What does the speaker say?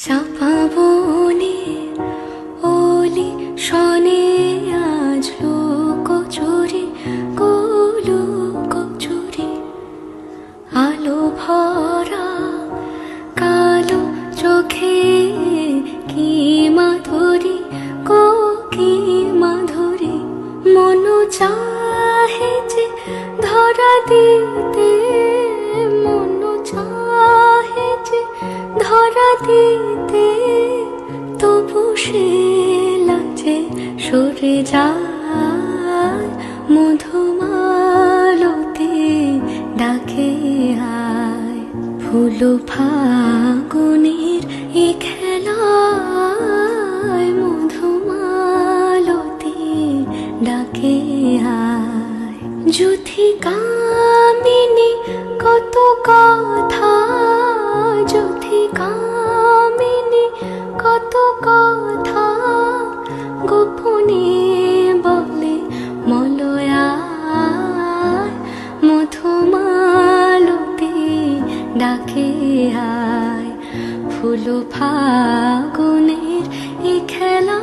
চাপা বনে ওলি শনে আজ লুকোচুরি লুকোচুরি আলো ভরা কালো চোখে কি মাধুরী কি মাধুরী মন চাহে যে ধরা দিতে মন চাহে যে ধরা দিতে তবু সে লাজে সরে যায় মধুমালতি ডাকে আয় ফুল ফাগুনের এ খেলায় মধুমালতি ডাকে আয় যুথি কামিনী কত কথা যুথি কামিনী কত কথা গোপনে বলে মলয়ায় মধুমালতি ডাকে আয় ফুল ফাগুনের এ খেলা